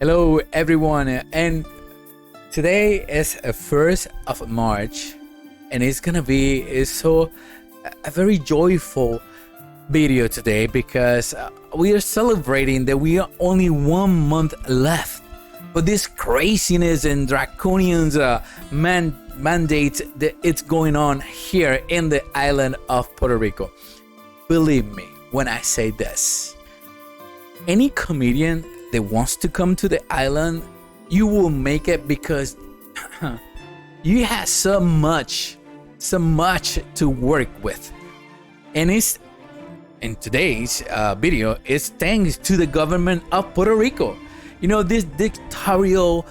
Hello, everyone, and today is the 1st of March, and it's gonna be a very joyful video today because we are celebrating that we are only 1 month left for this craziness and draconian mandate that it's going on here in the island of Puerto Rico. Believe me when I say this, any comedian that wants to come to the island, you will make it because you have so much to work with. And it's in today's video is thanks to the government of Puerto Rico. You know, this dictatorial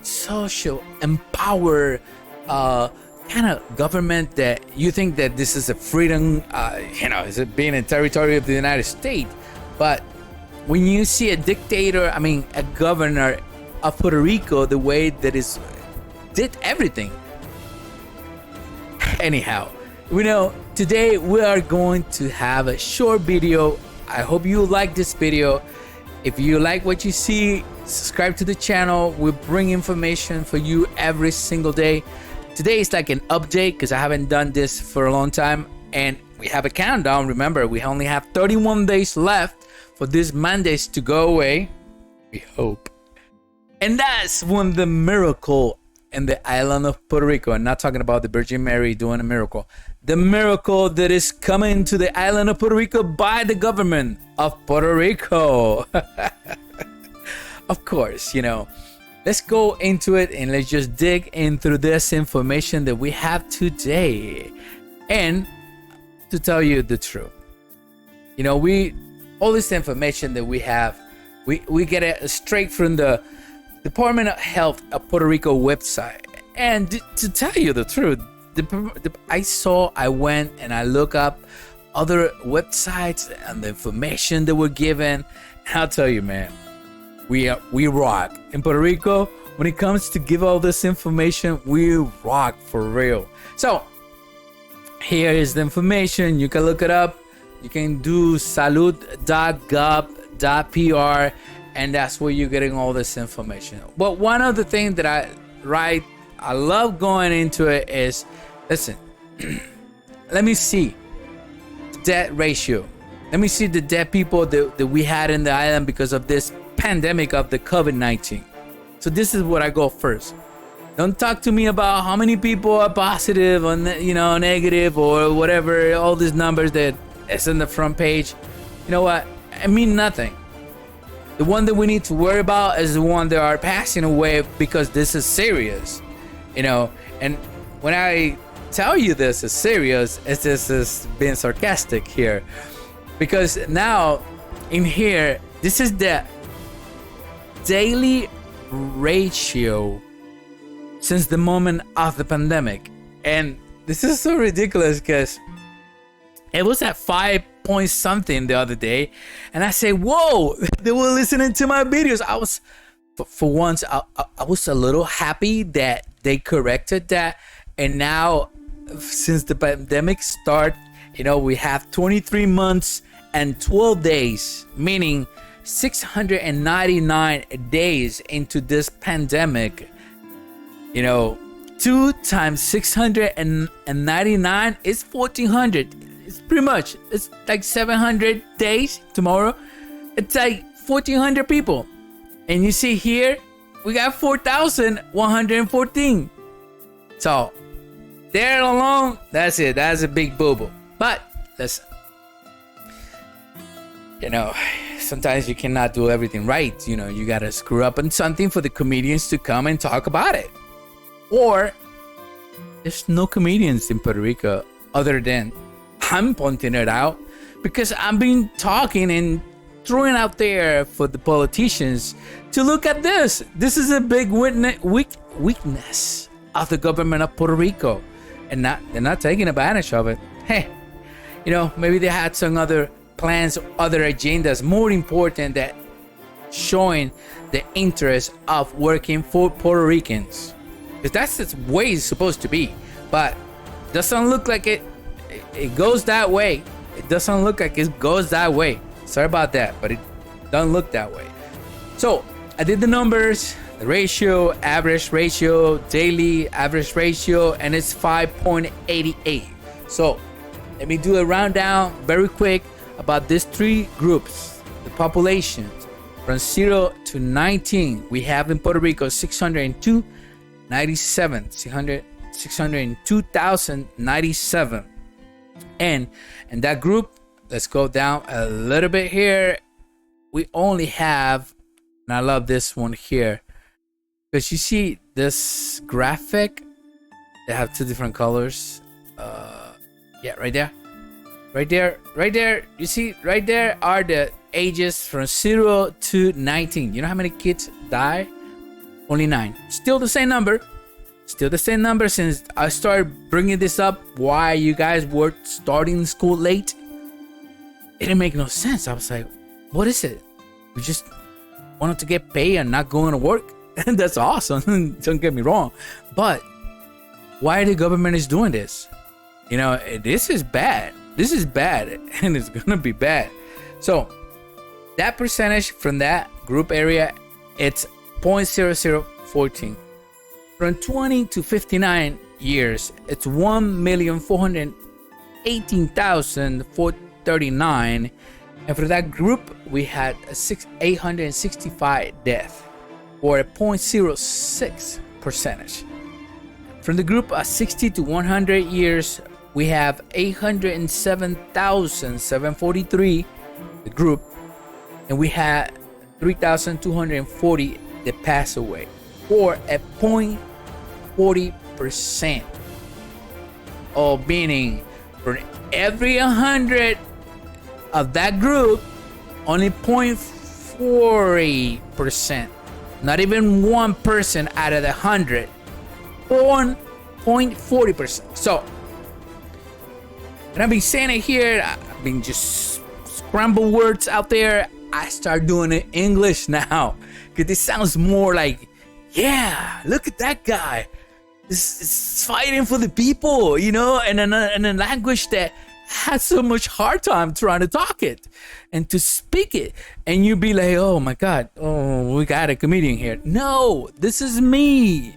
social empowered kind of government that you think that this is a freedom, is it being a territory of the United States. But when you see a dictator, a governor of Puerto Rico, the way that is did everything. Anyhow, today we are going to have a short video. I hope you like this video. If you like what you see, subscribe to the channel. We bring information for you every single day. Today is like an update because I haven't done this for a long time, and we have a countdown. Remember, we only have 31 days left for these mandates to go away, we hope. And that's when the miracle in the island of Puerto Rico, I'm not talking about the Virgin Mary doing a miracle, the miracle that is coming to the island of Puerto Rico by the government of Puerto Rico. Of course, let's go into it and let's just dig into this information that we have today. And to tell you the truth, all this information that we have, we get it straight from the Department of Health of Puerto Rico website. And to tell you the truth, I went and I look up other websites and the information that were given. And I'll tell you, man, we rock in Puerto Rico. When it comes to give all this information, we rock for real. So here is the information. You can look it up. You can do salud.gov.pr, and that's where you're getting all this information. But one of the things that I love going into it is, listen, let me see the death ratio. Let me see the dead people that we had in the island because of this pandemic of the COVID-19. So this is what I go first. Don't talk to me about how many people are positive or negative or whatever, all these numbers that is in the front page. You know what? I mean nothing. The one that we need to worry about is the one that are passing away because this is serious. And when I tell you this is serious, it's just being sarcastic here. Because now in here, this is the daily ratio since the moment of the pandemic. And this is so ridiculous because it was at 5 point something the other day, and I say, whoa, they were listening to my videos. I was, for once, I was a little happy that they corrected that. And now, since the pandemic started, we have 23 months and 12 days, meaning 699 days into this pandemic. 2 times 699 is 1400. It's pretty much, it's like 700 days tomorrow. It's like 1,400 people. And you see here, we got 4,114. So, there alone, that's it. That's a big boo-boo. But, listen. Sometimes you cannot do everything right. You gotta screw up on something for the comedians to come and talk about it. Or, there's no comedians in Puerto Rico other than I'm pointing it out because I've been talking and throwing out there for the politicians to look at this. This is a big weakness of the government of Puerto Rico, and they're not taking advantage of it. Hey, maybe they had some other plans, other agendas more important than showing the interest of working for Puerto Ricans, because that's the way it's supposed to be. But doesn't look like it goes that way. It doesn't look like it goes that way. Sorry about that, but Don't look that way. So I did the numbers, the ratio, average ratio, daily average ratio, and it's 5.88. So let me do a rundown very quick about these three groups. The population from 0 to 19, we have in Puerto Rico 602,097. And in that group, let's go down a little bit here. We only have, and I love this one here, because you see this graphic, they have two different colors. Yeah, right there. You see, right there are the ages from 0 to 19. You know how many kids die? Only 9. Still the same number. Since I started bringing this up, why you guys were starting school late. It didn't make no sense. I was like, what is it? We just wanted to get paid and not going to work. And that's awesome. Don't get me wrong. But why the government is doing this? You know, this is bad. This is bad, and it's gonna be bad. So that percentage from that group area, it's 0.0014. From 20 to 59 years, it's 1,418,439. And for that group, we had 865 deaths, or a 0.06 percentage. From the group of 60 to 100 years, we have 807,743, the group, and we had 3,240 that pass away, or a 0.40%. Or meaning, for every 100 of that group, only 0.40%, not even one person out of the 100, 0.40%. So, and I've been saying it here, I've been just scramble words out there. I start doing it English now, because this sounds more like, yeah, look at that guy. It's fighting for the people, you know, and in a language that has so much hard time trying to talk it and to speak it. And you be like, oh my God, oh, we got a comedian here. No, this is me.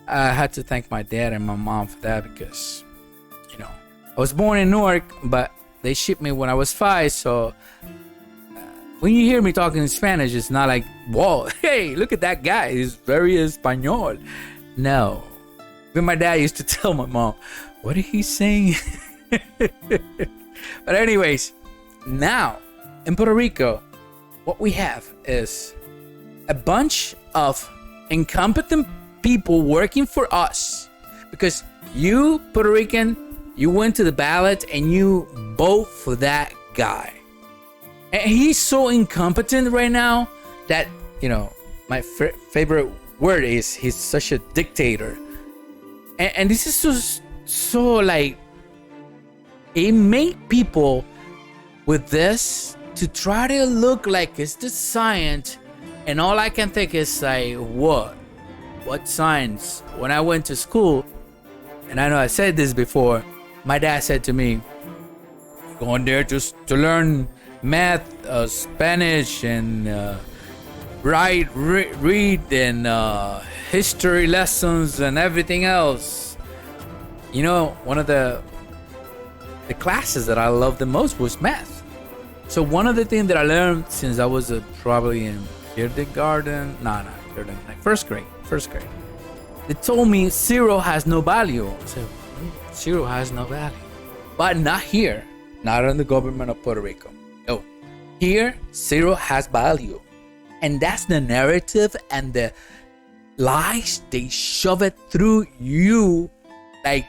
I had to thank my dad and my mom for that, because, you know, I was born in Newark, but they shipped me when I was 5. So when you hear me talking in Spanish, it's not like, whoa, hey, look at that guy. He's very Espanol. No. Even my dad used to tell my mom, what are he saying? But anyways, now in Puerto Rico, what we have is a bunch of incompetent people working for us, because you, Puerto Rican, you went to the ballot and you vote for that guy, and he's so incompetent right now that, you know, my favorite word is he's such a dictator. And this is so like, it made people with this to try to look like it's the science. And all I can think is like, what science? When I went to school, and I know I said this before, my dad said to me, going there just to learn math, Spanish, and read and history lessons and everything else. You know, one of the classes that I loved the most was math. So one of the things that I learned since I was probably in kindergarten, first grade. They told me 0 has no value. I said, 0 has no value. But not here, not in the government of Puerto Rico. No, here 0 has value. And that's the narrative and the lies they shove it through you like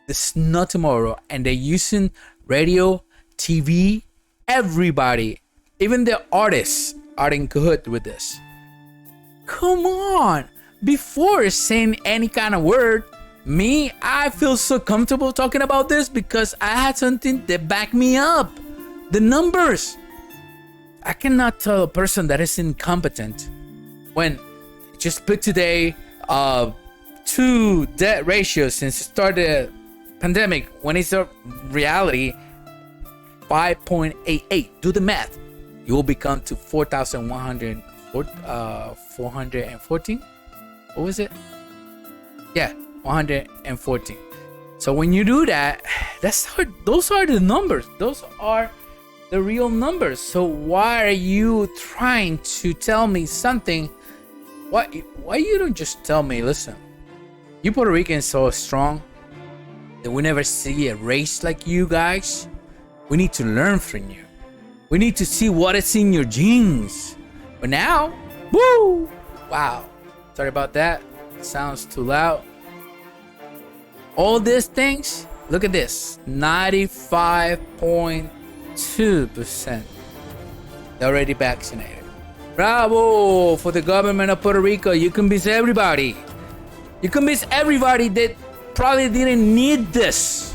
there's no tomorrow. And they're using radio, TV, everybody, even the artists are in cahoot with this. Come on. Before saying any kind of word, I feel so comfortable talking about this because I had something that backed me up. The numbers. I cannot tell a person that is incompetent when just put today 2 death ratios since the start of the pandemic, when it's a reality 5.88. Do the math. you will become to 4,114. What was it? Yeah, 114. So when you do that, those are the numbers. Those are the real numbers. So why are you trying to tell me something? Why you don't just tell me, listen, you Puerto Ricans so strong that we never see a race like you guys. We need to learn from you. We need to see what is in your genes. But now, woo! Wow. Sorry about that. Sounds too loud. All these things, look at this. 95.2% already vaccinated. Bravo for the government of Puerto Rico. You convince everybody. You convince everybody that probably didn't need this.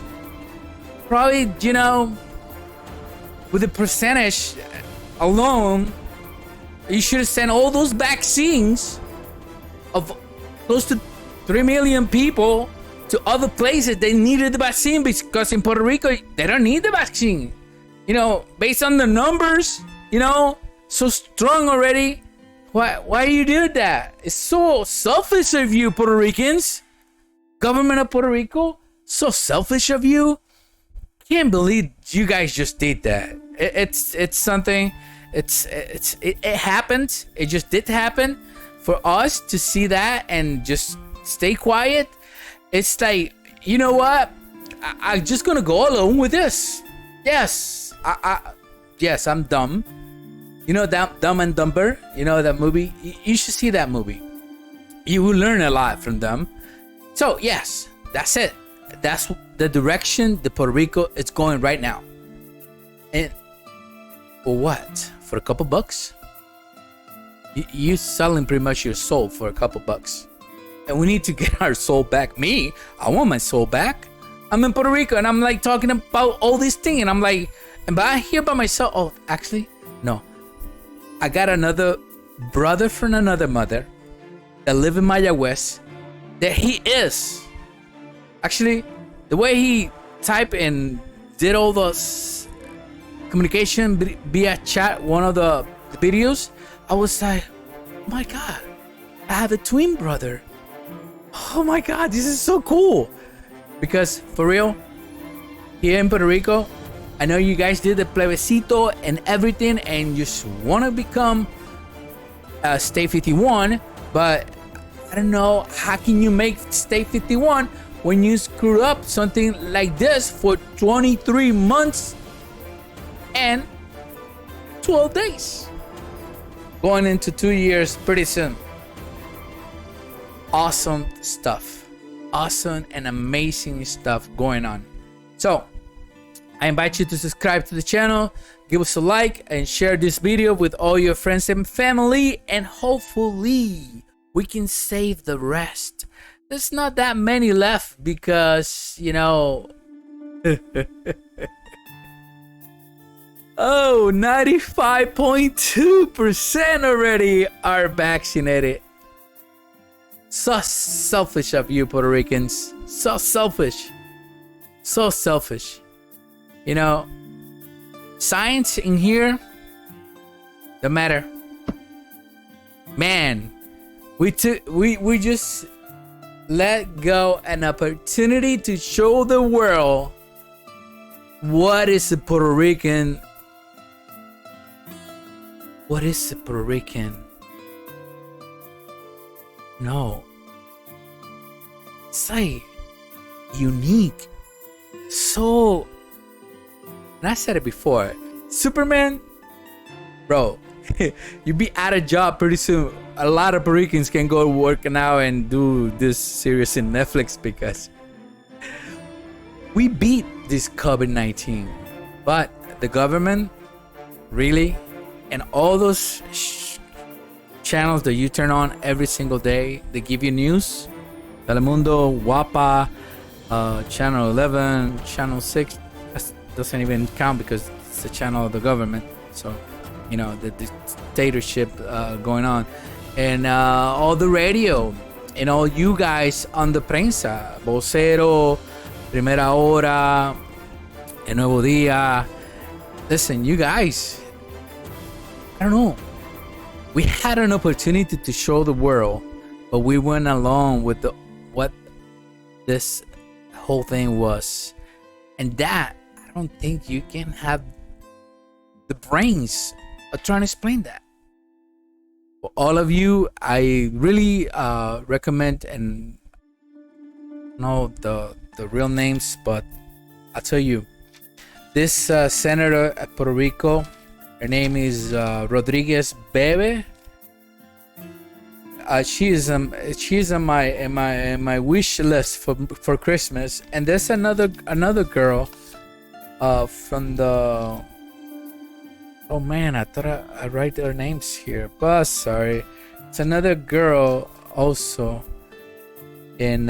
Probably, you know, with the percentage alone, you should have sent all those vaccines of close to 3 million people to other places. They needed the vaccine because in Puerto Rico, they don't need the vaccine. You know, based on the numbers, you know, so strong already. Why you did that? It's so selfish of you, Puerto Ricans. Government of Puerto Rico, so selfish of you. Can't believe you guys just did that. It's something. It happened. It just did happen. For us to see that and just stay quiet, it's like, you know what? I'm just gonna go along with this. Yes, yes, I'm dumb. You know that Dumb and Dumber? You know that movie? You should see that movie. You will learn a lot from them. So yes, that's it. That's the direction the Puerto Rico is going right now. And for what? For a couple bucks? You selling pretty much your soul for a couple bucks. And we need to get our soul back. Me, I want my soul back. I'm in Puerto Rico and I'm like talking about all these things. And I'm like, am I here by myself? Oh, actually, no. I got another brother from another mother that live in Mayagüez. That he is. Actually, the way he typed and did all those communication via chat, one of the videos, I was like, oh my God, I have a twin brother. Oh my God, this is so cool. Because for real, here in Puerto Rico, I know you guys did the plebiscito and everything and just want to become State 51, but I don't know, how can you make State 51 when you screw up something like this for 23 months and 12 days? Going into 2 years pretty soon. Awesome stuff. Awesome and amazing stuff going on. So, I invite you to subscribe to the channel, give us a like, and share this video with all your friends and family, and hopefully we can save the rest. There's not that many left because, you know, oh, 95.2% already are vaccinated. So selfish of you, Puerto Ricans. So selfish. So selfish. You know, science in here don't matter. Man, we just let go an opportunity to show the world what is a Puerto Rican. What is a Puerto Rican? No. It's like unique. So, and I said it before, Superman, bro, you be out of job pretty soon. A lot of Puerto Ricans can go work now and do this series in Netflix because we beat this COVID-19. But the government, really, and all those channels that you turn on every single day, they give you news. Telemundo, Guapa, Channel 11, Channel 6, doesn't even count because it's the channel of the government. So, you know, the dictatorship going on. And all the radio and all you guys on the prensa, Vocero, Primera Hora, El Nuevo Día. Listen, you guys, I don't know. We had an opportunity to show the world, but we went along with the what this whole thing was, and that I don't think you can have the brains of trying to explain that. For all of you, I really recommend, and know the real names, but I'll tell you, this senator at Puerto Rico, her name is Rodriguez Bebe. She is on my wish list for Christmas. And there's another girl from the, oh man, I thought I write their names here, but sorry, it's another girl also, and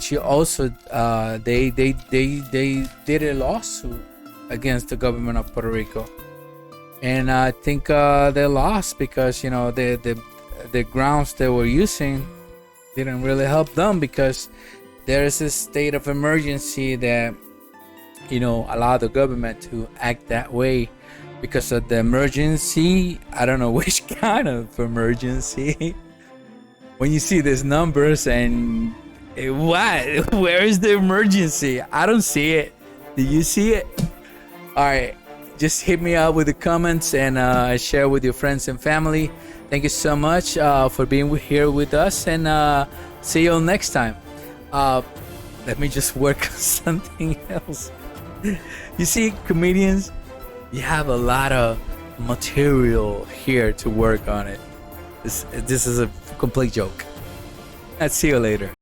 she also they did a lawsuit against the government of Puerto Rico, and I think they lost because the grounds they were using didn't really help them, because there is a state of emergency that allow the government to act that way because of the emergency. I don't know which kind of emergency. When you see these numbers and what? Where is the emergency? I don't see it. Do you see it? All right. Just hit me up with the comments and share with your friends and family. Thank you so much for being here with us, and see you next time. Let me just work on something else. You see, comedians, you have a lot of material here to work on it. This is a complete joke. I'll see you later.